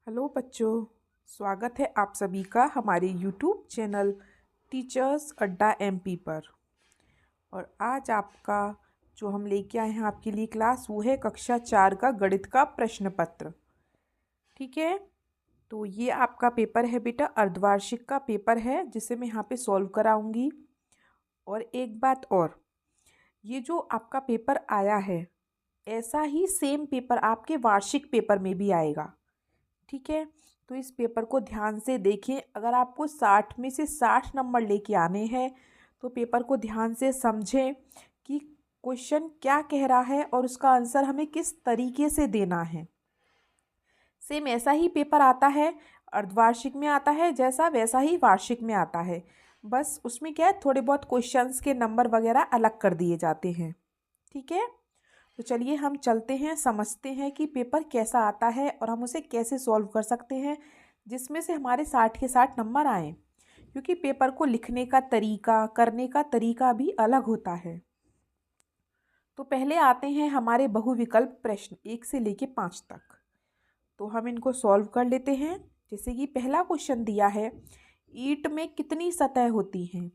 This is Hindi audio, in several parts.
हेलो बच्चों, स्वागत है आप सभी का हमारे यूट्यूब चैनल टीचर्स अड्डा एमपी पर। और आज आपका जो हम लेके आए हैं आपके लिए क्लास, वो है कक्षा 4 का गणित का प्रश्न पत्र। ठीक है, तो ये आपका पेपर है बेटा, अर्धवार्षिक का पेपर है जिसे मैं यहाँ पे सॉल्व कराऊंगी। और एक बात और, ये जो आपका पेपर आया है ऐसा ही सेम पेपर आपके वार्षिक पेपर में भी आएगा। ठीक है, तो इस पेपर को ध्यान से देखें। अगर आपको 60 में से 60 नंबर लेके आने हैं तो पेपर को ध्यान से समझें कि क्वेश्चन क्या कह रहा है और उसका आंसर हमें किस तरीके से देना है। सेम ऐसा ही पेपर आता है, अर्धवार्षिक में आता है जैसा, वैसा ही वार्षिक में आता है। बस उसमें क्या है, थोड़े बहुत क्वेश्चंस के नंबर वगैरह अलग कर दिए जाते हैं। ठीक है, तो चलिए हम चलते हैं, समझते हैं कि पेपर कैसा आता है और हम उसे कैसे सॉल्व कर सकते हैं जिसमें से हमारे 60 के 60 नंबर आए। क्योंकि पेपर को लिखने का तरीका, करने का तरीका भी अलग होता है। तो पहले आते हैं हमारे बहुविकल्प प्रश्न 1 से लेके 5 तक। तो हम इनको सॉल्व कर लेते हैं। जैसे कि पहला क्वेश्चन दिया है, ईंट में कितनी सतह होती हैं।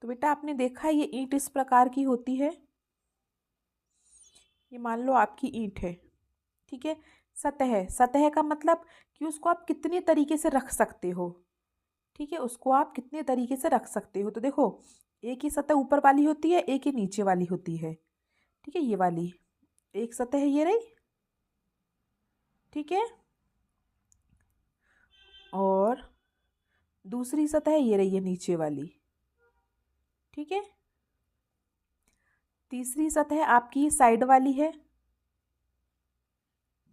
तो बेटा आपने देखा ये ईंट इस प्रकार की होती है। ये मान लो आपकी ईंट है। ठीक है, सतह, सतह का मतलब कि उसको आप कितने तरीके से रख सकते हो। ठीक है, उसको आप कितने तरीके से रख सकते हो। तो देखो, एक ही सतह ऊपर वाली होती है, एक ही नीचे वाली होती है। ठीक है, ये वाली एक सतह है, ये रही। ठीक है, और दूसरी सतह ये रही है नीचे वाली। ठीक है, तीसरी सतह आपकी साइड वाली है।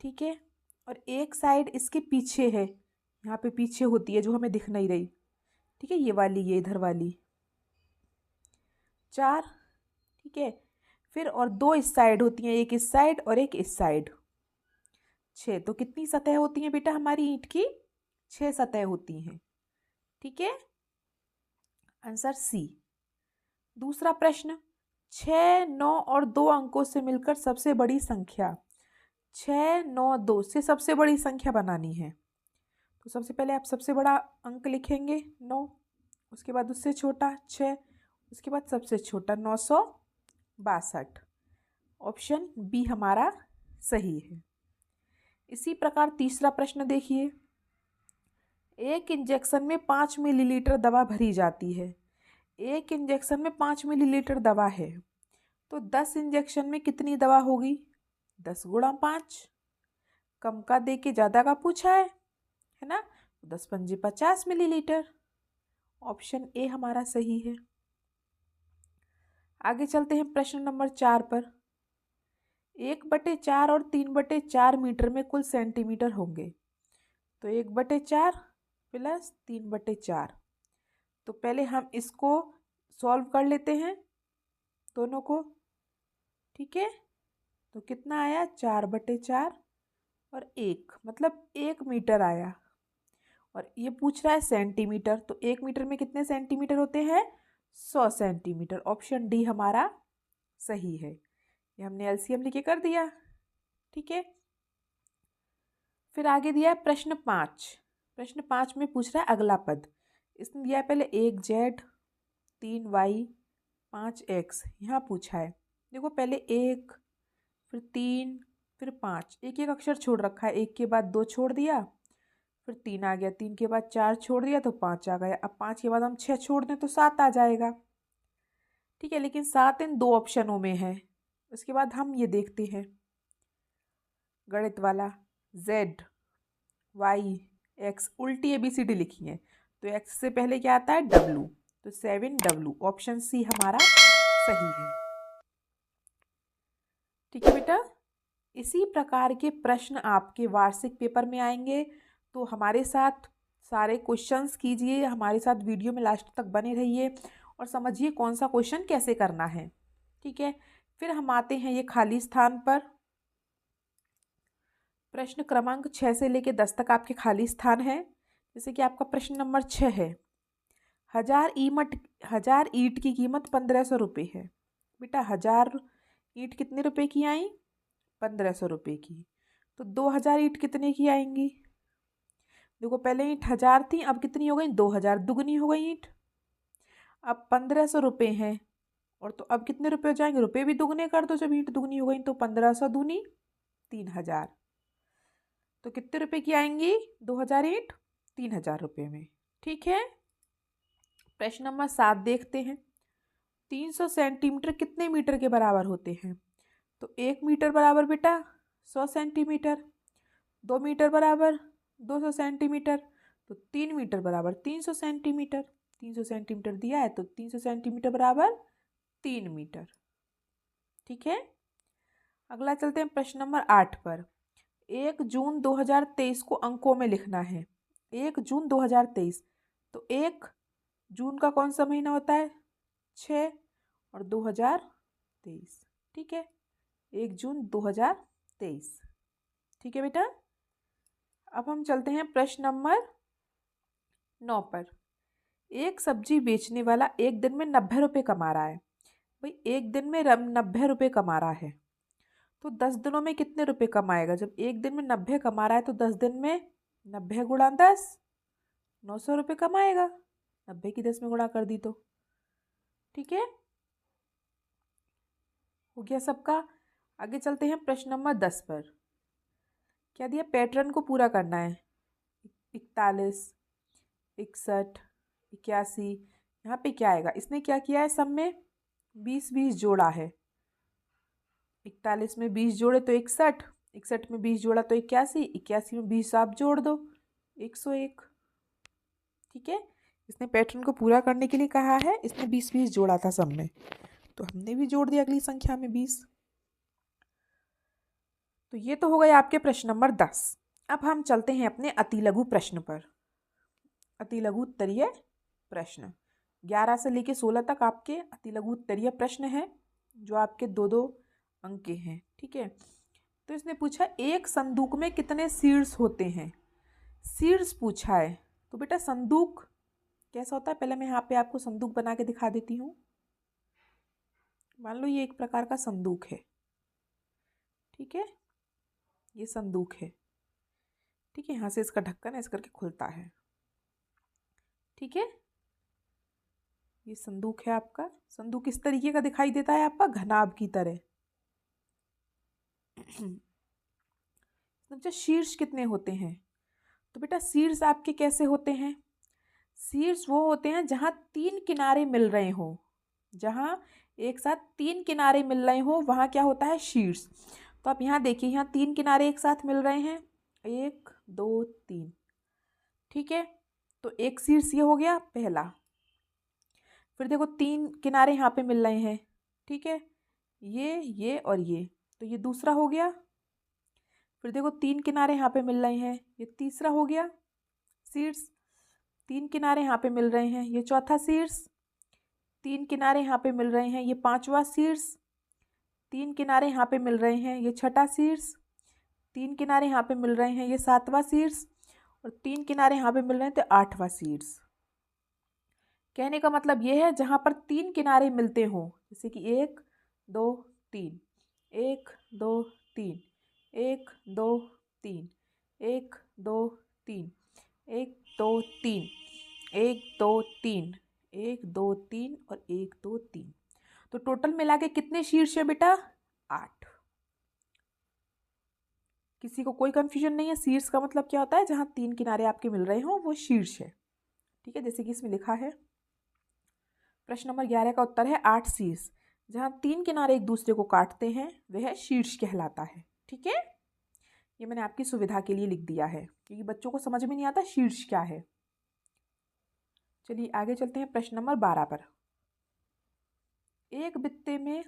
ठीक है, और एक साइड इसके पीछे है, यहाँ पे पीछे होती है जो हमें दिख नहीं रही। ठीक है, ये वाली, ये इधर वाली 4। ठीक है, फिर और 2 इस साइड होती हैं, एक इस साइड और एक इस साइड 6। तो कितनी सतह होती हैं बेटा हमारी ईंट की? 6 सतह होती हैं। ठीक है, आंसर सी। दूसरा प्रश्न, 6, 9 और 2 अंकों से मिलकर सबसे बड़ी संख्या। 6, 9, 2 से सबसे बड़ी संख्या बनानी है। तो सबसे पहले आप सबसे बड़ा अंक लिखेंगे 9, उसके बाद उससे छोटा 6, उसके बाद सबसे छोटा 962। ऑप्शन बी हमारा सही है। इसी प्रकार तीसरा प्रश्न देखिए, एक इंजेक्शन में 5 मिलीलीटर दवा भरी जाती है। एक इंजेक्शन में 5 मिलीलीटर दवा है, तो 10 इंजेक्शन में कितनी दवा होगी? 10 गुणा 5। कम का दे के ज़्यादा का पूछा है ना। 10 पंजे 50 मिलीलीटर। ऑप्शन ए हमारा सही है। आगे चलते हैं प्रश्न नंबर 4 पर। 1/4 और 3/4 मीटर में कुल सेंटीमीटर होंगे। तो 1/4 प्लस 3/4। तो पहले हम इसको सॉल्व कर लेते हैं दोनों को। ठीक है, तो कितना आया? 4/4 और 1, मतलब 1 मीटर आया। और ये पूछ रहा है सेंटीमीटर, तो 1 मीटर में कितने सेंटीमीटर होते हैं? 100 सेंटीमीटर। ऑप्शन डी हमारा सही है। ये हमने एलसीएम लिखे कर दिया। ठीक है, फिर आगे दिया है प्रश्न 5। प्रश्न 5 में पूछ रहा है अगला पद। इसने दिया है पहले 1z, 3y, 5x। यहाँ पूछा है, देखो पहले 1, फिर 3, फिर 5, एक एक अक्षर छोड़ रखा है। 1 के बाद 2 छोड़ दिया, फिर 3 आ गया, 3 के बाद 4 छोड़ दिया तो 5 आ गया। अब 5 के बाद हम 6 छोड़ दें तो 7 आ जाएगा। ठीक है, लेकिन 7 इन 2 ऑप्शनों में है। उसके बाद हम ये देखते हैं गणित वाला, z, y, x उल्टी ABCD लिखी है। तो x से पहले क्या आता है? w, तो 7w। ऑप्शन सी हमारा सही है। ठीक है बेटा, इसी प्रकार के प्रश्न आपके वार्षिक पेपर में आएंगे। तो हमारे साथ सारे क्वेश्चंस कीजिए, हमारे साथ वीडियो में लास्ट तक बने रहिए और समझिए कौन सा क्वेश्चन कैसे करना है। ठीक है, फिर हम आते हैं ये खाली स्थान पर। प्रश्न क्रमांक 6 से लेकर 10 तक आपके खाली स्थान है। जैसे कि आपका प्रश्न नंबर 6 है, 1000 ईंट की कीमत 1500 रुपये है। बेटा 1000 ईंट कितने रुपए की आई? 1500 रुपये की। तो 2000 ईंट कितने की आएंगी? देखो पहले ईंट 1000 थी, अब कितनी हो गई 2000, दुगनी हो गई ईंट। अब 1500 रुपये हैं, और तो अब कितने रुपए हो जाएंगे, रुपए भी दुगने कर दो, जब ईंट दुगनी हो गई तो 1500 दूनी 3000, तो कितने रुपए की आएंगी 2000 ईंट 3000 रुपये में। ठीक है। प्रश्न नंबर 7 देखते हैं। 300 सेंटीमीटर कितने मीटर के बराबर होते हैं? तो 1 मीटर बराबर बेटा 100 सेंटीमीटर, 2 मीटर बराबर 200 सेंटीमीटर, तो 3 मीटर बराबर 300 सेंटीमीटर। 300 सेंटीमीटर दिया है तो 300 सेंटीमीटर बराबर 3 मीटर। ठीक है। अगला चलते हैं प्रश्न नंबर 8 पर। 1 जून 2023 को अंकों में लिखना है। 1 जून 2023, तो 1 जून का कौन सा महीना होता है 6, और 2023। ठीक है, 1 जून 2023। ठीक है बेटा। अब हम चलते हैं प्रश्न नंबर 9 पर। एक सब्जी बेचने वाला एक दिन में 90 रुपये कमा रहा है। भाई एक दिन में 90 रुपये कमा रहा है, तो 10 दिनों में कितने रुपए कमाएगा? जब एक दिन में 90 कमा रहा है तो 10 दिन में 90 गुणा 10, 900 रुपये कमाएगा। 90 की 10 में गुणा कर दी तो। ठीक है, हो गया सबका। आगे चलते हैं प्रश्न नंबर 10 पर। क्या दिया? पैटर्न को पूरा करना है। 41, 61, 81, यहाँ पे क्या आएगा? इसने क्या किया है, सब में 20-20 जोड़ा है। 41 में 20 जोड़े तो 61, 61 में 20 जोड़ा तो 81, 81 में 20 आप जोड़ दो 101। ठीक है, इसने पैटर्न को पूरा करने के लिए कहा है, इसने 20-20 जोड़ा था सब में, तो हमने भी जोड़ दिया अगली संख्या में 20। तो ये तो हो गया आपके प्रश्न नंबर 10। अब हम चलते हैं अपने अतिलघु प्रश्न पर। अतिलघु उत्तरीय प्रश्न 11 से लेके 16 तक आपके अतिलघु उत्तरीय प्रश्न हैं, जो आपके 2-2 अंक के हैं। ठीक है, तो इसने पूछा एक संदूक में कितने सीड्स होते हैं? सीड्स पूछा है, तो बेटा संदूक कैसा होता है, पहले मैं यहाँ पे आपको संदूक बना के दिखा देती हूँ। मान लो ये एक प्रकार का संदूक है। ठीक है, ये संदूक है। ठीक है, यहाँ से इसका ढक्कन ऐसे करके खुलता है। ठीक है, ये संदूक है आपका। संदूक इस तरीके का दिखाई देता है आपका, घनाभ की तरह। अच्छा, शीर्ष कितने होते हैं? तो बेटा शीर्ष आपके कैसे होते हैं? शीर्ष वो होते हैं जहाँ 3 किनारे मिल रहे हो। जहाँ एक साथ 3 किनारे मिल रहे हो वहाँ क्या होता है, शीर्ष। तो आप यहाँ देखिए, यहाँ 3 किनारे एक साथ मिल रहे हैं, 1 2 3। ठीक है, तो एक शीर्ष ये हो गया पहला। फिर देखो 3 किनारे यहाँ पे मिल रहे हैं। ठीक है, ये और ये, तो ये दूसरा हो गया। फिर देखो 3 किनारे यहाँ पे मिल रहे हैं, ये तीसरा हो गया शीर्ष। 3 किनारे यहाँ पे मिल रहे हैं, ये चौथा शीर्ष। 3 किनारे यहाँ पे मिल रहे हैं, ये 5वां शीर्ष। 3 किनारे यहाँ पे मिल रहे हैं, ये 6ठा शीर्ष। 3 किनारे यहाँ पे मिल रहे हैं, ये 7वां शीर्ष। और 3 किनारे यहाँ पे मिल रहे हैं तो 8वां शीर्ष। कहने का मतलब ये है जहाँ पर 3 किनारे मिलते हों, जैसे कि 1 2 3, 1 2 3, 1 2 3, 1 2 3, 1 2 3, 1 2 3, 1 2 3 और 1 2 3, तो टोटल मिला के कितने शीर्ष है बेटा? 8। किसी को कोई कंफ्यूजन नहीं है? शीर्ष का मतलब क्या होता है? जहाँ 3 किनारे आपके मिल रहे हो वो शीर्ष है। ठीक है, जैसे कि इसमें लिखा है। प्रश्न नंबर 11 का उत्तर है 8 शीर्ष। जहाँ 3 किनारे एक दूसरे को काटते हैं वह शीर्ष कहलाता है। ठीक है, ये मैंने आपकी सुविधा के लिए लिख दिया है, क्योंकि बच्चों को समझ में नहीं आता शीर्ष क्या है। चलिए आगे चलते हैं प्रश्न नंबर 12 पर। एक बित्ते में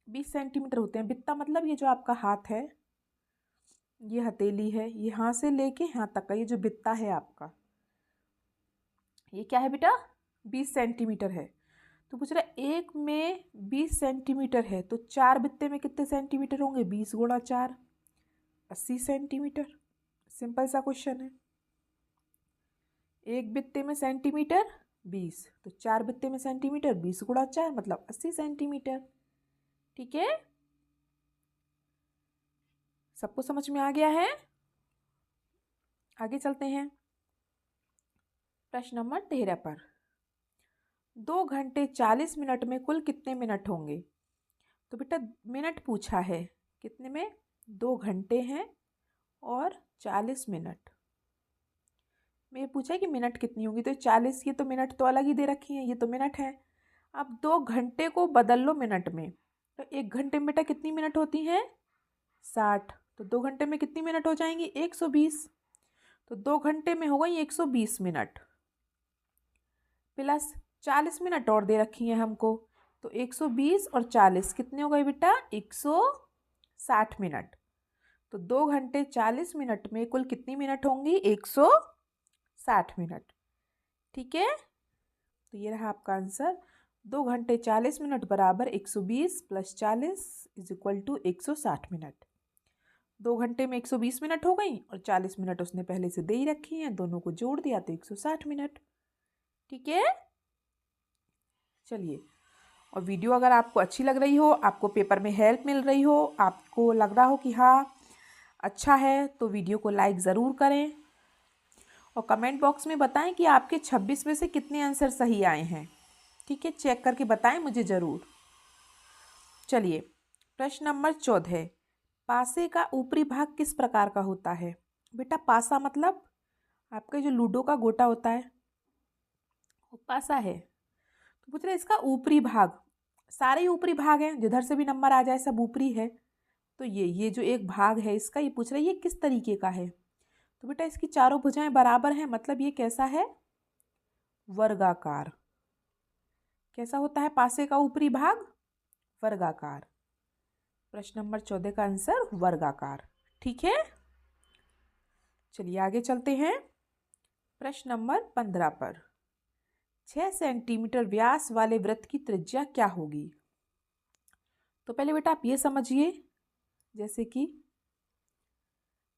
20 सेंटीमीटर होते हैं। बित्ता मतलब ये जो आपका हाथ है, ये हथेली है, ये यहाँ से लेके यहाँ तक का ये जो बित्ता है आपका, ये क्या है बेटा? 20 सेंटीमीटर है। तो पूछ रहा है एक में 20 सेंटीमीटर है, तो 4 बित्ते में कितने सेंटीमीटर होंगे? 20 गुणा 4, 80 सेंटीमीटर। सिंपल सा क्वेश्चन है। एक बित्ते में सेंटीमीटर 20, तो 4 बित्ते में सेंटीमीटर, 20 गुणा 4 मतलब 80 सेंटीमीटर। ठीक है, सबको समझ में आ गया है? आगे चलते हैं। प्रश्न नंबर 13 पर 2 घंटे 40 मिनट में कुल कितने मिनट होंगे। तो बेटा मिनट पूछा है, कितने में, 2 घंटे हैं और 40 मिनट में पूछा है कि मिनट कितनी होगी। तो 40, ये तो मिनट तो अलग ही दे रखी है, ये तो मिनट है। अब 2 घंटे को बदल लो मिनट में, तो 1 घंटे में बेटा कितनी मिनट होती हैं, 60। तो 2 घंटे में कितनी मिनट हो जाएंगी, 120। तो 2 घंटे में हो गई 120 मिनट प्लस 40 मिनट और दे रखी हैं हमको। तो 120 और 40 कितने हो गए बेटा, 160 मिनट। तो 2 घंटे 40 मिनट में कुल कितनी मिनट होंगी, 160 मिनट। ठीक है, तो ये रहा आपका आंसर। 2 घंटे 40 मिनट बराबर 120 plus 40 is equal to 160 minute. 2 घंटे में 120 मिनट हो गई और 40 मिनट उसने पहले से दे ही रखी हैं, दोनों को जोड़ दिया तो 160 मिनट। ठीक है, चलिए। और वीडियो अगर आपको अच्छी लग रही हो, आपको पेपर में हेल्प मिल रही हो, आपको लग रहा हो कि हाँ अच्छा है, तो वीडियो को लाइक ज़रूर करें और कमेंट बॉक्स में बताएं कि आपके 26 में से कितने आंसर सही आए हैं। ठीक है, चेक करके बताएं मुझे ज़रूर। चलिए, प्रश्न नंबर 14, पासे का ऊपरी भाग किस प्रकार का होता है। बेटा पासा मतलब आपका जो लूडो का गोटा होता है वो पासा है। तो पूछ रहे इसका ऊपरी भाग, सारे ऊपरी भाग हैं, जिधर से भी नंबर आ जाए सब ऊपरी है। तो ये जो एक भाग है इसका, ये पूछ रहा है ये किस तरीके का है। तो बेटा इसकी चारों भुजाएं बराबर हैं, मतलब ये कैसा है, वर्गाकार। कैसा होता है पासे का ऊपरी भाग, वर्गाकार। प्रश्न नंबर 14 का आंसर वर्गाकार। ठीक है, चलिए आगे चलते हैं। प्रश्न नंबर 15 पर 6 सेंटीमीटर व्यास वाले वृत्त की त्रिज्या क्या होगी। तो पहले बेटा आप ये समझिए, जैसे कि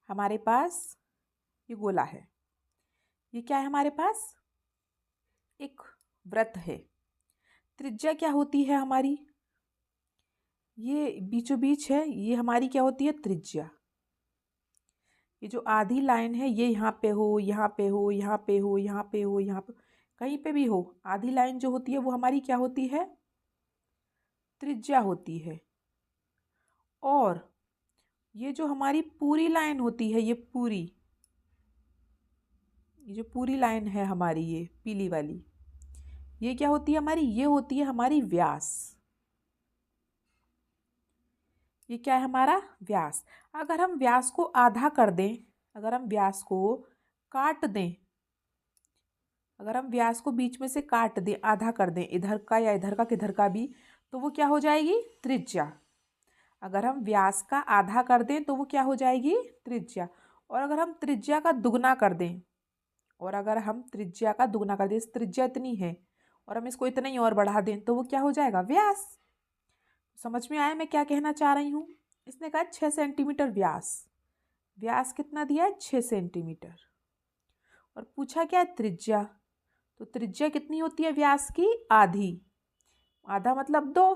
हमारे पास ये गोला है, ये क्या है हमारे पास, एक वृत्त है। त्रिज्या क्या होती है हमारी, ये बीचों बीच है, ये हमारी क्या होती है, त्रिज्या। ये जो आधी लाइन है ये यहाँ पे हो, यहाँ पे हो, यहाँ पे हो, यहाँ पे हो, यहाँ पे, कहीं पे भी हो, आधी लाइन जो होती है वो हमारी क्या होती है, त्रिज्या होती है। और ये जो हमारी पूरी लाइन होती है, ये जो पूरी लाइन है हमारी, ये पीली वाली, ये क्या होती है हमारी, ये होती है हमारी व्यास। ये क्या है हमारा व्यास। अगर हम व्यास को आधा कर दें, अगर हम व्यास को काट दें, अगर हम व्यास को बीच में से काट दें, आधा कर दें, इधर का या इधर का किधर का भी, तो वो क्या हो जाएगी, त्रिज्या। अगर हम व्यास का आधा कर दें तो वो क्या हो जाएगी, त्रिज्या। और अगर हम त्रिज्या का दुगना कर दें, और अगर हम त्रिज्या का दुगना कर दें, त्रिज्या इतनी है और हम इसको इतना ही और बढ़ा दें तो वो क्या हो जाएगा, व्यास। समझ में आया मैं क्या कहना चाह रही हूँ। इसने कहा 6 सेंटीमीटर व्यास, व्यास कितना दिया है, 6 सेंटीमीटर, और पूछा क्या है, त्रिज्या। तो त्रिज्या कितनी होती है व्यास की, आधी। आधा मतलब 2,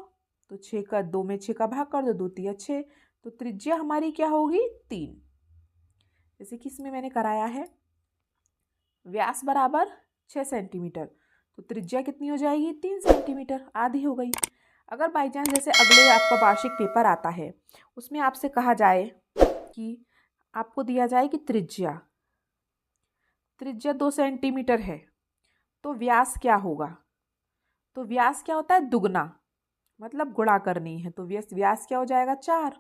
तो 6 का 2 में 6 का भाग कर दो, 2 तिया 6, तो त्रिज्या हमारी क्या होगी, 3। जैसे कि इसमें मैंने कराया है, व्यास बराबर 6 सेंटीमीटर, तो त्रिज्या कितनी हो जाएगी, 3 सेंटीमीटर, आधी हो गई। अगर बाई चांस जैसे अगले आपका वार्षिक पेपर आता है, उसमें आपसे कहा जाए कि आपको दिया जाए कि त्रिज्या 2 सेंटीमीटर है, तो व्यास क्या होगा। तो व्यास क्या होता है, दुगना, मतलब गुणा करनी है, तो व्यास क्या हो जाएगा, 4।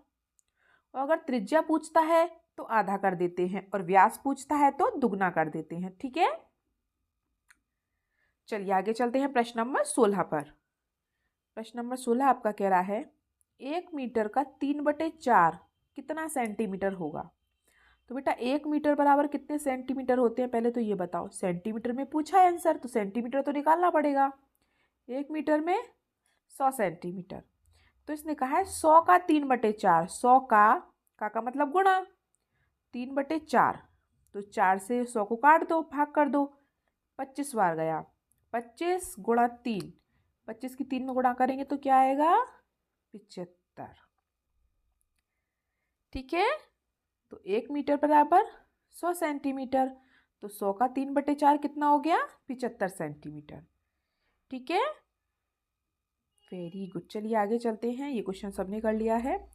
और अगर त्रिज्या पूछता है तो आधा कर देते हैं, और व्यास पूछता है तो दुगना कर देते हैं। ठीक है, चलिए आगे चलते हैं प्रश्न नंबर 16 पर। प्रश्न नंबर 16 आपका कह रहा है 1 मीटर का 3/4 कितना सेंटीमीटर होगा। तो बेटा 1 मीटर बराबर कितने सेंटीमीटर होते हैं, पहले तो ये बताओ। सेंटीमीटर में पूछा है आंसर, तो सेंटीमीटर तो निकालना पड़ेगा। 1 मीटर में 100 सेंटीमीटर। तो इसने कहा है 100 का 3/4, 100 का मतलब गुणा, 3/4, तो 4 से 100 को काट दो, भाग कर दो, 25 बार गया, 25 गुणा 3, 25 की 3 में गुणा करेंगे तो क्या आएगा, 75। ठीक है, तो 1 मीटर बराबर 100 सेंटीमीटर। तो 100 का 3/4 कितना हो गया? 75 सेंटीमीटर। ठीक है, वेरी गुड। चलिए आगे चलते हैं, ये क्वेश्चन सबने कर लिया है।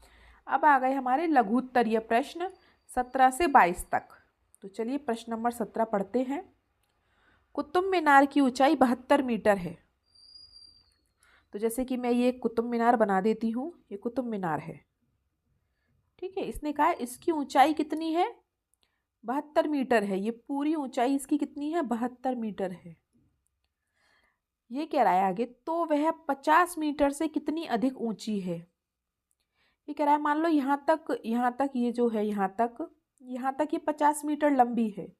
अब आ गए हमारे लघुत्तरीय प्रश्न 17 से 22 तक। तो चलिए प्रश्न नंबर 17 पढ़ते हैं। कुतुब मीनार की ऊंचाई 72 मीटर है। तो जैसे कि मैं ये कुतुब मीनार बना देती हूँ, ये कुतुब मीनार है। ठीक है, इसने कहा इसकी ऊंचाई कितनी है? 72 मीटर है। ये पूरी ऊंचाई इसकी कितनी है? 72 मीटर है। ये कह रहा है आगे, तो वह 50 मीटर से कितनी अधिक ऊंची है? ये कह रहा है मान लो यहाँ तक ये जो है यहाँ तक ये 50 मीटर लंबी है।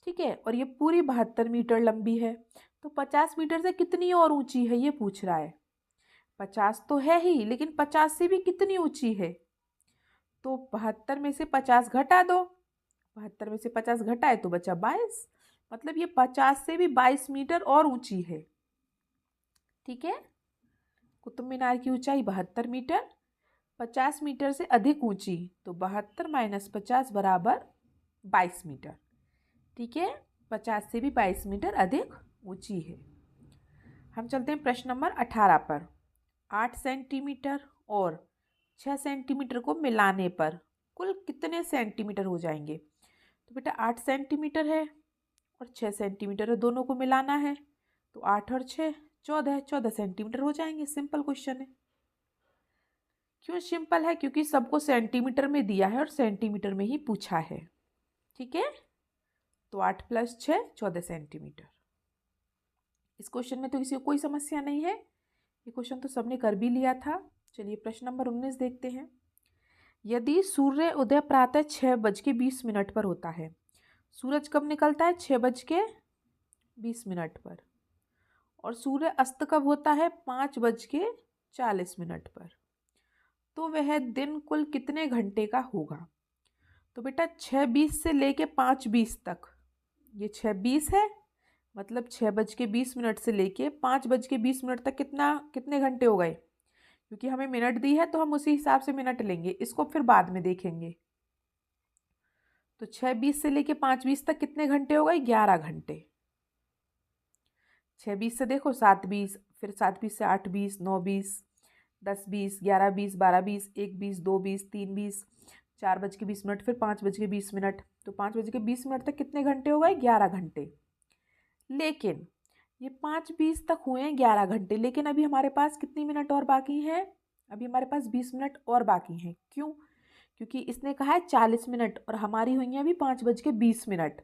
ठीक है, और ये पूरी 72 मीटर लंबी है। तो 50 मीटर से कितनी और ऊंची है ये पूछ रहा है। 50 तो है ही, लेकिन 50 से भी कितनी ऊंची है? तो 72 में से 50 घटा दो। 72 में से 50 घटाए तो बचा 22। मतलब ये 50 से भी 22 मीटर और ऊंची है। ठीक है, कुतुब मीनार की ऊंचाई 72 मीटर, 50 मीटर से अधिक ऊंची, तो 72 माइनस 50 बराबर 22 मीटर। ठीक है, 50 से भी 22 मीटर अधिक ऊंची है। हम चलते हैं प्रश्न नंबर 18 पर। 8 सेंटीमीटर और 6 सेंटीमीटर को मिलाने पर कुल कितने सेंटीमीटर हो जाएंगे? तो बेटा 8 सेंटीमीटर है और 6 सेंटीमीटर है, दोनों को मिलाना है। तो 8 और 6 14 सेंटीमीटर हो जाएंगे। सिंपल क्वेश्चन है। क्यों सिंपल है? क्योंकि सबको सेंटीमीटर में दिया है और सेंटीमीटर में ही पूछा है। ठीक है, तो 8 + 6 14 सेंटीमीटर। इस क्वेश्चन में तो किसी को कोई समस्या नहीं है, ये क्वेश्चन तो सबने कर भी लिया था। चलिए प्रश्न नंबर 19 देखते हैं। यदि सूर्य उदय प्रातः 6:20 पर होता है, सूरज कब निकलता है? 6:20 पर। और सूर्य अस्त कब होता है? 5:40 पर। तो वह दिन कुल कितने घंटे का होगा? तो बेटा 6:20 से लेके 5:20 तक, ये 6:20 है, मतलब 6:20 से लेके 5:20 तक कितने घंटे हो गए? क्योंकि हमें मिनट दी है तो हम उसी हिसाब से मिनट लेंगे, इसको फिर बाद में देखेंगे। तो 6:20 से लेके 5:20 तक कितने घंटे हो गए? 11 घंटे। 6:20 से देखो 7:20, फिर 7:20 से 8:20, 9:20, 10:20, 11:20, 12:20, 1:20, 2:20, 3:20, 4:20, फिर 5:20। तो 5:20 तक कितने घंटे हो गए? 11 घंटे। लेकिन ये 5:20 तक हुए हैं 11 घंटे, लेकिन अभी हमारे पास कितनी मिनट और बाकी हैं? अभी हमारे पास 20 मिनट और बाकी हैं। क्यों? क्योंकि इसने कहा है 40 मिनट और हमारी हुई हैं अभी 5:20।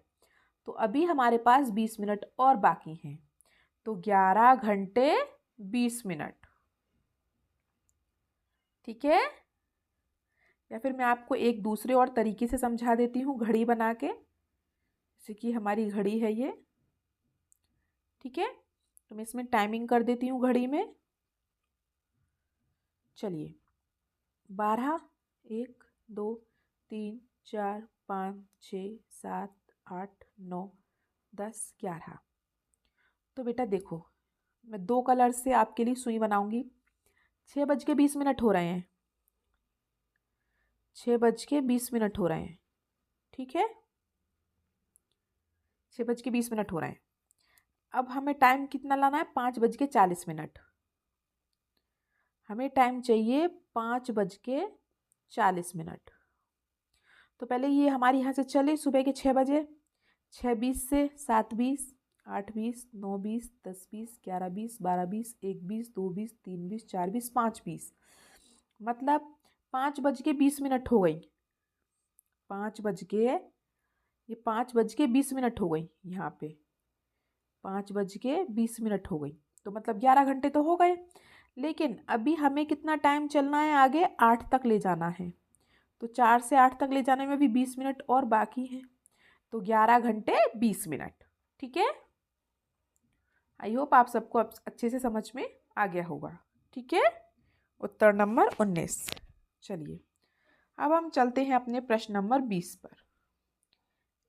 तो अभी हमारे पास 20 मिनट और बाकी हैं। तो 11 घंटे 20 मिनट। ठीक है, या फिर मैं आपको एक दूसरे और तरीके से समझा देती हूँ घड़ी बना के, जैसे कि हमारी घड़ी है ये। ठीक है, तो मैं इसमें टाइमिंग कर देती हूँ घड़ी में। चलिए 12, 1, 2, 3, 4, 5, 6, 7, 8, 9, 10, 11। तो बेटा देखो, मैं 2 कलर से आपके लिए सुई बनाऊंगी। 6:20 हो रहे हैं, 6:20 हो रहे हैं। ठीक है, 6:20 हो रहे हैं। अब हमें टाइम कितना लाना है? 5:40। हमें टाइम चाहिए 5:40। तो पहले ये हमारे यहाँ से चले सुबह के 6 बजे, 6:20 से 7:20, 8:20, 9:20, 10:20, 11:20, 12:20, 1:20, 2:20, 3:20, 4:20, 5:20। मतलब 5:20 हो गई। 5:20 हो गई यहाँ पे, 5:20 हो गई। तो मतलब 11 घंटे तो हो गए। लेकिन अभी हमें कितना टाइम चलना है आगे? 8 तक ले जाना है। तो 4 से 8 तक ले जाने में भी 20 मिनट और बाकी है। तो 11 घंटे 20 मिनट। ठीक है, आई होप आप सबको अच्छे से समझ में आ गया होगा। ठीक है, उत्तर नंबर 19। चलिए अब हम चलते हैं अपने प्रश्न नंबर 20 पर।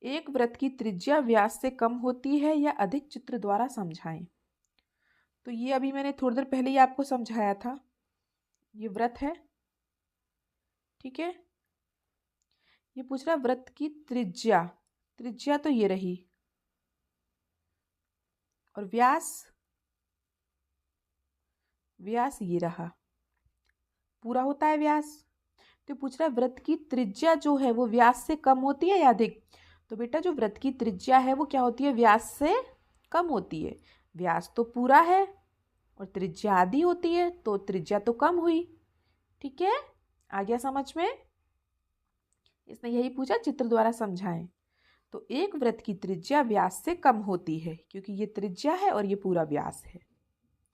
एक वृत्त की त्रिज्या व्यास से कम होती है या अधिक? चित्र द्वारा समझाएं। तो ये अभी मैंने थोड़ी देर पहले ही आपको समझाया था। ये वृत्त है। ठीक है, ये पूछ रहा है वृत्त की त्रिज्या त्रिज्या तो ये रही, और व्यास ये रहा, पूरा होता है व्यास। तो पूछ रहा है वृत्त की त्रिज्या जो है वो व्यास से कम होती है या अधिक। तो बेटा जो वृत्त की त्रिज्या है वो क्या होती है, व्यास से कम होती है। व्यास तो पूरा है और त्रिज्या आधी होती है, तो त्रिज्या तो कम हुई। ठीक है, आ गया समझ में। इसने यही पूछा, चित्र द्वारा समझाएं। तो एक वृत्त की त्रिज्या व्यास से कम होती है, क्योंकि ये त्रिज्या है और ये पूरा व्यास है।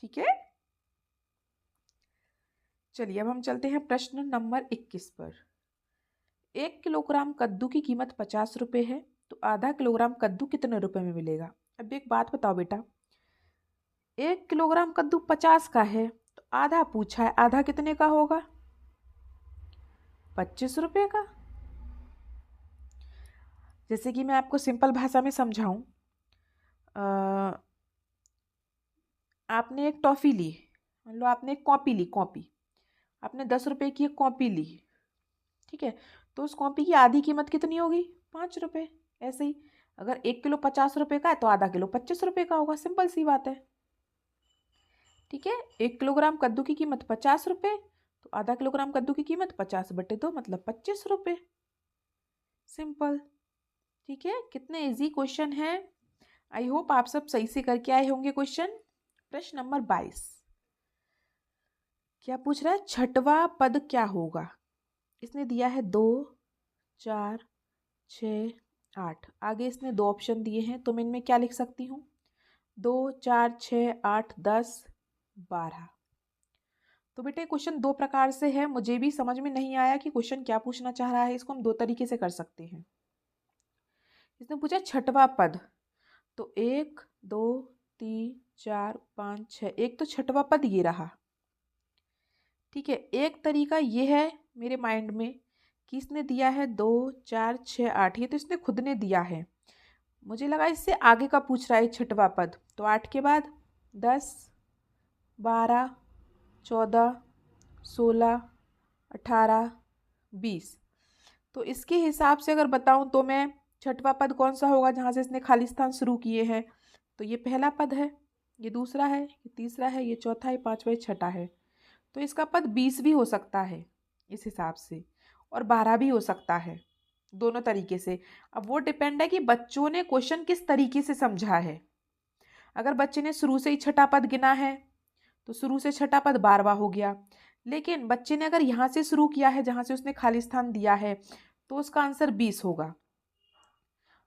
ठीक है, चलिए अब हम चलते हैं प्रश्न नंबर 21 पर। 1 किलोग्राम कद्दू की कीमत 50 रुपये है, तो आधा किलोग्राम कद्दू कितने रुपए में मिलेगा। अब एक बात बताओ बेटा, 1 किलोग्राम कद्दू 50 का है, तो आधा पूछा है, आधा कितने का होगा, 25 रुपये का। जैसे कि मैं आपको सिंपल भाषा में समझाऊं, आपने एक टॉफ़ी ली, मान लो आपने एक कॉपी ली, कॉपी आपने 10 रुपये की एक कॉपी ली। ठीक है, तो उस कॉपी की आधी कीमत कितनी होगी, 5 रुपये। ऐसे ही अगर 1 किलो 50 रुपये का है तो आधा किलो 25 रुपये का होगा, सिंपल सी बात है। ठीक है, 1 किलोग्राम कद्दू की कीमत 50 रुपये, तो आधा किलोग्राम कद्दू की कीमत 50/2 मतलब 25 रुपये। सिंपल। ठीक है, कितने इजी क्वेश्चन है। आई होप आप सब सही से करके आए होंगे क्वेश्चन। प्रश्न नंबर 22 क्या पूछ रहा है, छठवां पद क्या होगा। इसने दिया है 2, 4, 6, 8। आगे इसने 2 ऑप्शन दिए हैं, तो मैं इनमें क्या लिख सकती हूँ, 2, 4, 6, 8, 10, 12। तो बेटे क्वेश्चन 2 प्रकार से है, मुझे भी समझ में नहीं आया कि क्वेश्चन क्या पूछना चाह रहा है। इसको हम 2 तरीके से कर सकते हैं। इसने पूछा छठवां पद, तो 1, 2, 3, 4, 5, 6, एक तो छठवां पद ये रहा। ठीक है, एक तरीका ये है मेरे माइंड में कि इसने दिया है 2, 4, 6, 8, ये तो इसने खुद ने दिया है। मुझे लगा इससे आगे का पूछ रहा है छठवां पद, तो 8 के बाद 10, 12, 14, 16, 18, 20। तो इसके हिसाब से अगर बताऊं तो मैं छठवां पद कौन सा होगा जहाँ से इसने खाली स्थान शुरू किए हैं, तो ये पहला पद है, ये दूसरा है, ये तीसरा है, ये चौथा है, पांचवा, ये छठा है। तो इसका पद 20 भी हो सकता है इस हिसाब से, और 12 भी हो सकता है, दोनों तरीके से। अब वो डिपेंड है कि बच्चों ने क्वेश्चन किस तरीके से समझा है। अगर बच्चे ने शुरू से ही छठा पद गिना है तो शुरू से छठा पद 12वां हो गया। लेकिन बच्चे ने अगर यहाँ से शुरू किया है जहाँ से उसने खाली स्थान दिया है, तो उसका आंसर 20 होगा।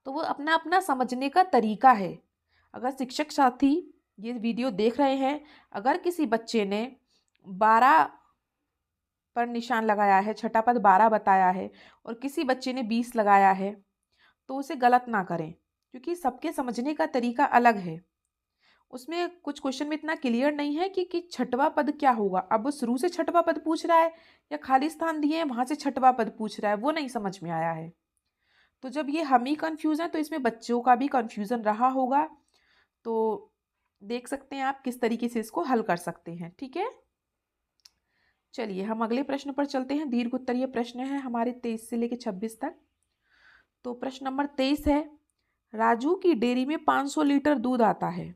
तो वो अपना अपना समझने का तरीका है। अगर शिक्षक साथी ये वीडियो देख रहे हैं, अगर किसी बच्चे ने 12 पर निशान लगाया है, छठा पद 12 बताया है, और किसी बच्चे ने 20 लगाया है, तो उसे गलत ना करें, क्योंकि सबके समझने का तरीका अलग है। उसमें कुछ क्वेश्चन में इतना क्लियर नहीं है कि छठवां पद क्या होगा। अब वो शुरू से छठवां पद पूछ रहा है या खाली स्थान दिए हैं वहां से छठवां पद पूछ रहा है, वो नहीं समझ में आया है। तो जब ये हम ही कंफ्यूज हैं, तो इसमें बच्चों का भी कंफ्यूजन रहा होगा। तो देख सकते हैं आप किस तरीके से इसको हल कर सकते हैं। ठीक है, चलिए हम अगले प्रश्न पर चलते हैं। दीर्घ उत्तरीय प्रश्न है हमारे 23 से लेकर 26 तक। तो प्रश्न नंबर 23 है, राजू की डेयरी में 500 लीटर दूध आता है।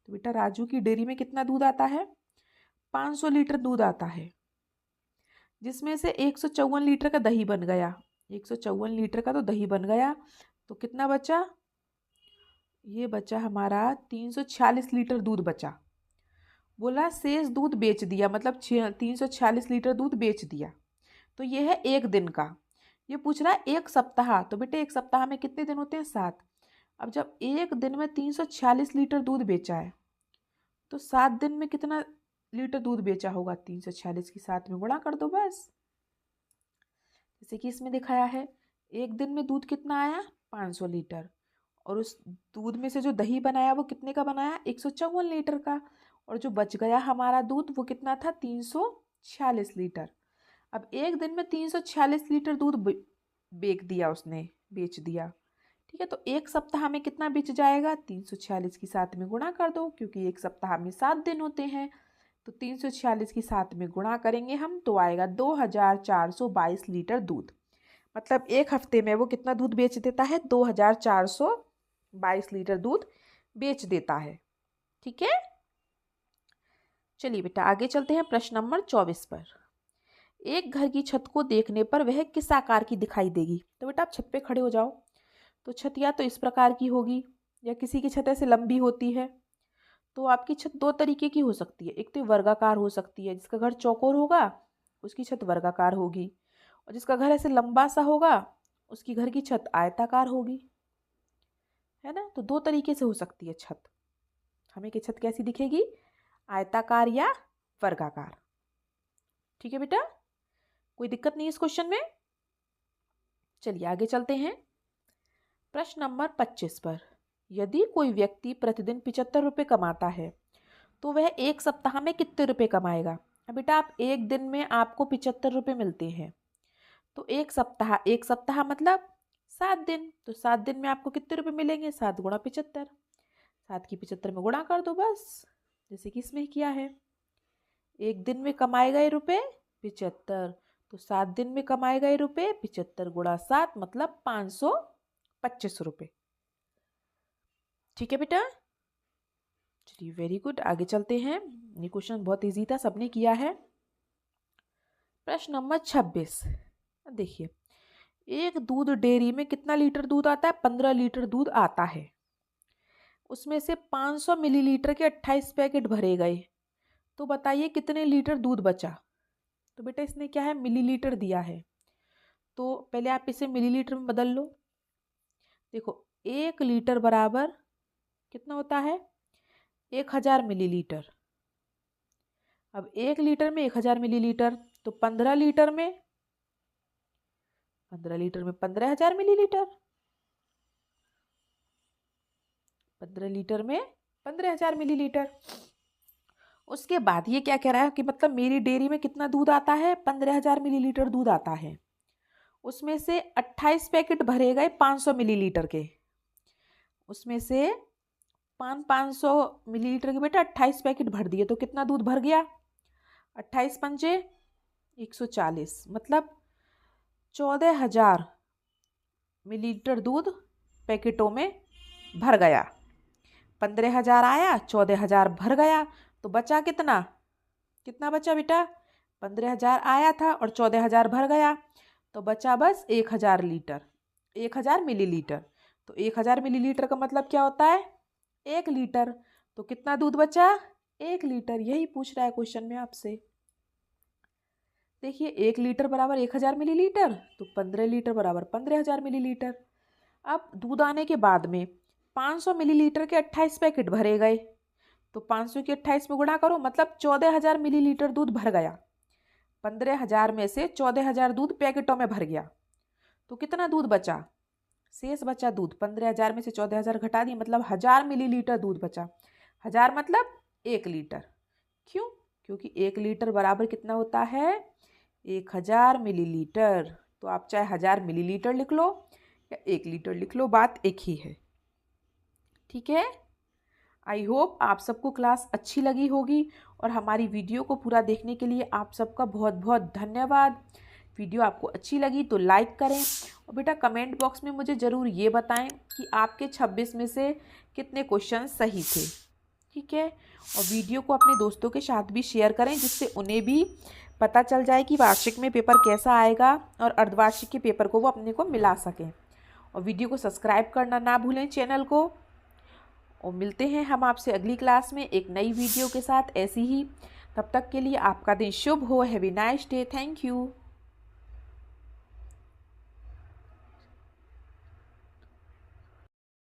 तो बेटा राजू की डेयरी में कितना दूध आता है, 500 लीटर दूध आता है, जिसमें से 154 लीटर का दही बन गया। 154 लीटर का तो दही बन गया, तो कितना बचा, ये बचा हमारा 346 लीटर दूध बचा। बोला शेष दूध बेच दिया, मतलब 346 लीटर दूध बेच दिया। तो ये है एक दिन का। ये पूछ रहा है एक सप्ताह, तो बेटे एक सप्ताह में कितने दिन होते हैं, 7। अब जब एक दिन में 346 लीटर दूध बेचा है, तो 7 दिन में कितना लीटर दूध बेचा होगा, 346 की 7 में गुणा कर दो बस। जैसे कि इसमें दिखाया है, एक दिन में दूध कितना आया, 500 लीटर, और उस दूध में से जो दही बनाया वो कितने का बनाया, 154 लीटर का, और जो बच गया हमारा दूध वो कितना था, 346 लीटर। अब एक दिन में 346 लीटर दूध बेच दिया उसने, बेच दिया। ठीक है, तो एक सप्ताह में कितना बेच जाएगा, 346 की 7 में गुणा कर दो, क्योंकि एक सप्ताह में 7 दिन होते हैं। तो 346 की 7 में गुणा करेंगे हम, तो आएगा 2422 लीटर दूध। मतलब एक हफ्ते में वो कितना दूध बेच देता है? 2422 लीटर दूध बेच देता है। ठीक है, चलिए बेटा आगे चलते हैं प्रश्न नंबर 24 पर। एक घर की छत को देखने पर वह किस आकार की दिखाई देगी? तो बेटा आप छत पे खड़े हो जाओ। तो छत या तो इस प्रकार की होगी, या किसी की छत ऐसे लंबी होती है। तो आपकी छत दो तरीके की हो सकती है। एक तो वर्गाकार हो सकती है, जिसका घर चौकोर होगा उसकी छत वर्गाकार होगी, और जिसका घर ऐसे लंबा सा होगा उसकी घर की छत आयताकार होगी, है ना। तो दो तरीके से हो सकती है छत। हमें की छत कैसी दिखेगी? आयताकार या वर्गाकार। ठीक है बेटा, कोई दिक्कत नहीं इस क्वेश्चन में। चलिए आगे चलते हैं प्रश्न नंबर 25 पर। यदि कोई व्यक्ति प्रतिदिन 75 रुपये कमाता है तो वह एक सप्ताह में कितने रुपए कमाएगा? अब बेटा आप एक दिन में आपको 75 रुपये मिलते हैं, तो एक सप्ताह मतलब 7 दिन। तो 7 दिन में आपको कितने रुपए मिलेंगे? 7 गुणा 75, 7 की 75 में गुणा कर दो बस, जैसे कि इसमें किया है। एक दिन में कमाए गए रुपए 75, तो 7 दिन में कमाए गए रुपए 75 गुणा 7 मतलब 525 रुपये। ठीक है बेटा, चलिए वेरी गुड, आगे चलते हैं। ये क्वेश्चन बहुत इजी था, सबने किया है। प्रश्न नंबर 26 देखिए, एक दूध डेयरी में कितना लीटर दूध आता है? 15 लीटर दूध आता है। उसमें से 500 मिलीलीटर के 28 पैकेट भरे गए, तो बताइए कितने लीटर दूध बचा? तो बेटा इसने क्या है, मिलीलीटर दिया है, तो पहले आप इसे मिलीलीटर में बदल लो। देखो 1 लीटर बराबर कितना होता है? 1000 मिलीलीटर। अब 1 लीटर में 1000 मिलीलीटर, तो 15 लीटर में 15000 मिलीलीटर। 15 लीटर में 15000 मिलीलीटर। उसके बाद ये क्या कह रहा है कि मतलब मेरी डेयरी में कितना दूध आता है? 15000 मिलीलीटर दूध आता है। उसमें से 28 पैकेट भरे गए 500 मिलीलीटर के। उसमें से 500 मिलीलीटर के बेटा 28 पैकेट भर दिए, तो कितना दूध भर गया? 28 पंजे 140, मतलब 14000 मिलीलीटर दूध पैकेटों में भर गया। 15000 आया, 14000 भर गया, तो बचा कितना? कितना बचा बेटा? 15000 आया था और 14000 भर गया, तो बचा बस 1000 लीटर, 1000 मिलीलीटर। तो 1000 मिलीलीटर का मतलब क्या होता है? 1 लीटर। तो कितना दूध बचा? 1 लीटर। यही पूछ रहा है क्वेश्चन में आपसे। देखिए 1 लीटर बराबर 1000 मिलीलीटर, तो 15 लीटर बराबर 15000 मिलीलीटर। अब दूध आने के बाद में 500 मिलीलीटर के 28 पैकेट भरे गए, तो 500 के 28 में गुणा करो, मतलब 14000 मिलीलीटर दूध भर गया। 15000 में से 14000 दूध पैकेटों में भर गया, तो कितना दूध बचा? शेष बचा दूध। 15000 में से 14000 घटा दिए, मतलब 1000 मिलीलीटर दूध बचा। 1000 मतलब 1 लीटर। क्यों? क्योंकि 1 लीटर बराबर कितना होता है? 1000 मिलीलीटर। तो आप चाहे 1000 मिलीलीटर लिख लो या 1 लीटर लिख लो, बात एक ही है। ठीक है, आई होप आप सबको क्लास अच्छी लगी होगी, और हमारी वीडियो को पूरा देखने के लिए आप सबका बहुत बहुत धन्यवाद। वीडियो आपको अच्छी लगी तो लाइक करें, और बेटा कमेंट बॉक्स में मुझे ज़रूर ये बताएं कि आपके 26 में से कितने क्वेश्चन सही थे। ठीक है, और वीडियो को अपने दोस्तों के साथ भी शेयर करें, जिससे उन्हें भी पता चल जाए कि वार्षिक में पेपर कैसा आएगा, और अर्धवार्षिक के पेपर को वो अपने को मिला सकें। और वीडियो को सब्सक्राइब करना ना भूलें चैनल को। और मिलते हैं हम आपसे अगली क्लास में एक नई वीडियो के साथ ऐसी ही। तब तक के लिए आपका दिन शुभ हो। Have a nice day. Thank you.